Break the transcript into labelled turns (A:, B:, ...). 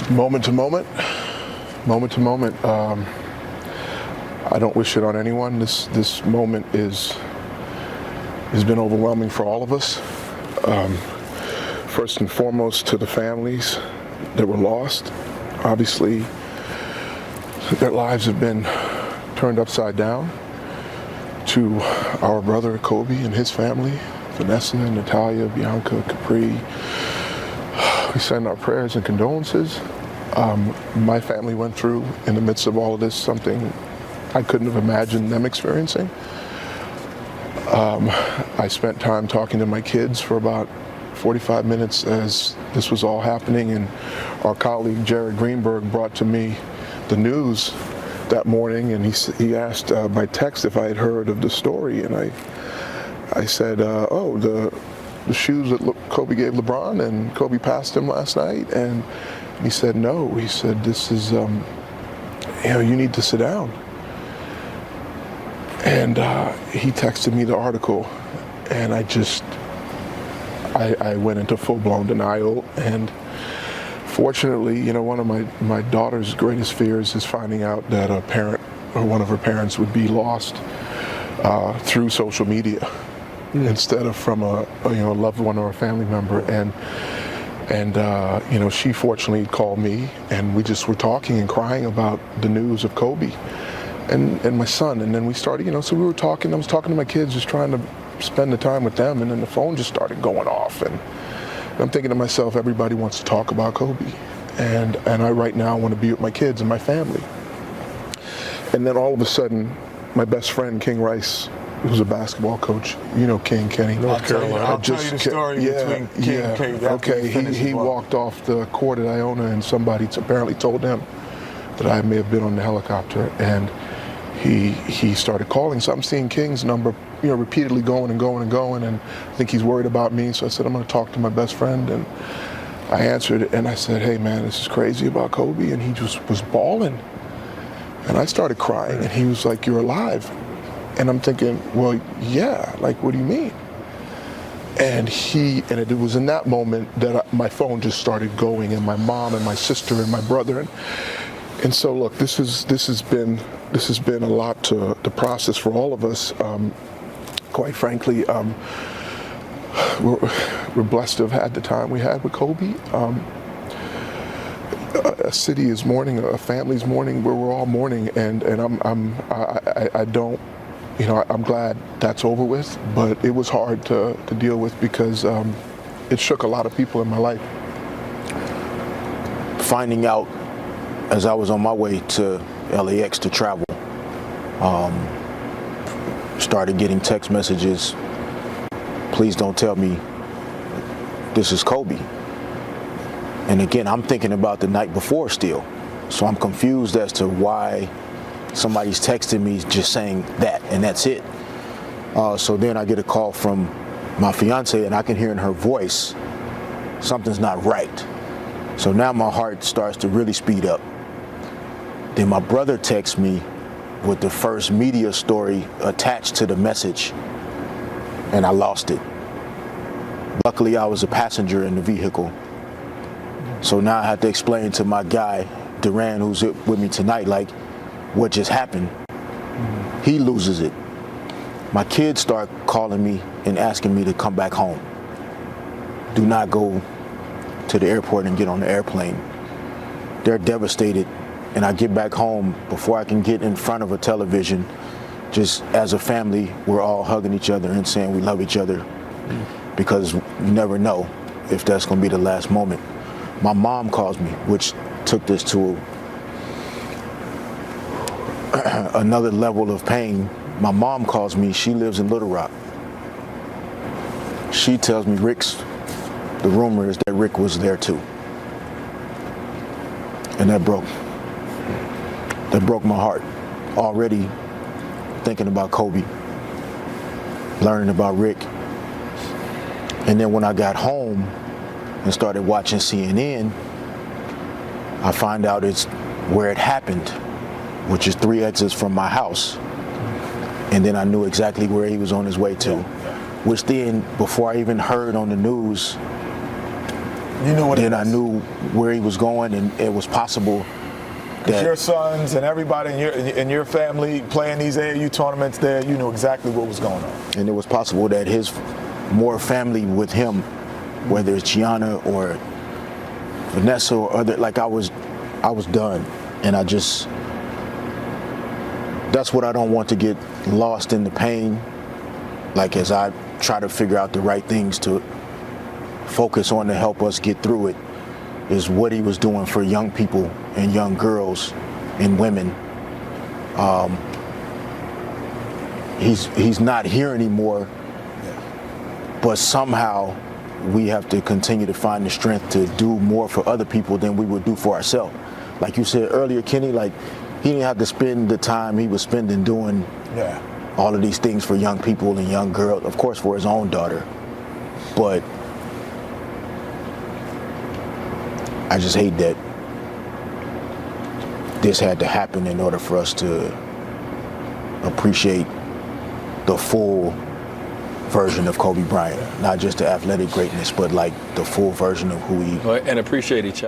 A: Moment to moment, moment to moment. I don't wish it on anyone. This moment has been overwhelming for all of us. First and foremost to the families that were lost. Obviously, their lives have been turned upside down. To our brother Kobe and his family, Vanessa, Natalia, Bianca, Capri, we send our prayers and condolences. My family went through, in the midst of all of this, something I couldn't have imagined them experiencing. I spent time talking to my kids for about 45 minutes as this was all happening, and our colleague Jared Greenberg brought to me the news that morning, and he asked by text if I had heard of the story, and I said, oh, the shoes that Kobe gave LeBron, and Kobe passed him last night, and he said, no. He said, this is, you need to sit down. And he texted me the article, and I went into full-blown denial. And fortunately, one of my daughter's greatest fears is finding out that a parent or one of her parents would be lost through social media instead of from a loved one or a family member. And she fortunately called me, and we just were talking and crying about the news of Kobe and my son. And then we started, so we were talking. I was talking to my kids, just trying to spend the time with them, and then the phone just started going off. And I'm thinking to myself, everybody wants to talk about Kobe, and I right now want to be with my kids and my family. And then all of a sudden, my best friend King Rice, who's a basketball coach, King, Kenny, North Carolina.
B: I'll tell you the story between King and King.
A: Okay, he walked off the court at Iona, and somebody apparently told him that I may have been on the helicopter, and he started calling. So I'm seeing King's number, repeatedly going and going and going, and I think he's worried about me. So I said, I'm going to talk to my best friend, and I answered, and I said, hey man, this is crazy about Kobe, and he just was bawling, and I started crying, and he was like, you're alive. And I'm thinking, well, yeah, like, what do you mean? And it was in that moment that my phone just started going, and my mom and my sister and my brother, and so look, this has been a lot to process for all of us. Quite frankly, we're blessed to have had the time we had with Kobe. A city is mourning, a family's mourning, where we're all mourning, and I'm glad that's over with, but it was hard to deal with because it shook a lot of people in my life.
C: Finding out as I was on my way to LAX to travel, started getting text messages, please don't tell me this is Kobe. And again, I'm thinking about the night before still, so I'm confused as to why somebody's texting me just saying that, and that's it. So then I get a call from my fiance, and I can hear in her voice something's not right. So now my heart starts to really speed up. Then my brother texts me with the first media story attached to the message, and I lost it. Luckily, I was a passenger in the vehicle. So now I have to explain to my guy, Duran, who's with me tonight, like, what just happened. He loses it. My kids start calling me and asking me to come back home. Do not go to the airport and get on the airplane. They're devastated. And I get back home before I can get in front of a television. Just as a family, we're all hugging each other and saying we love each other, because you never know if that's going to be the last moment. My mom calls me, which took this to another level of pain. My mom calls me. She lives in Little Rock. She tells me the rumor is that Rick was there too. And that broke my heart. Already thinking about Kobe, learning about Rick. And then when I got home and started watching CNN, I find out it's where it happened, which is 3 exits from my house. And then I knew exactly where he was on his way to, which then, before I even heard on the news
B: You knew what
C: then
B: it
C: I
B: was.
C: knew where he was going, and it was possible
B: Because
C: that
B: your sons and everybody in your family playing these AAU tournaments there, you knew exactly what was going on.
C: and it was possible that his more family with him, whether it's Gianna or Vanessa or other, like I was done, and that's what I don't want to get lost in the pain. Like as I try to figure out the right things to focus on to help us get through it, is what he was doing for young people and young girls and women. He's not here anymore, but somehow we have to continue to find the strength to do more for other people than we would do for ourselves. Like you said earlier, Kenny, like he didn't have to spend the time he was spending doing all of these things for young people and young girls, of course for his own daughter, but I just hate that this had to happen in order for us to appreciate the full version of Kobe Bryant, not just the athletic greatness, but like the full version of who he
D: and appreciate each other.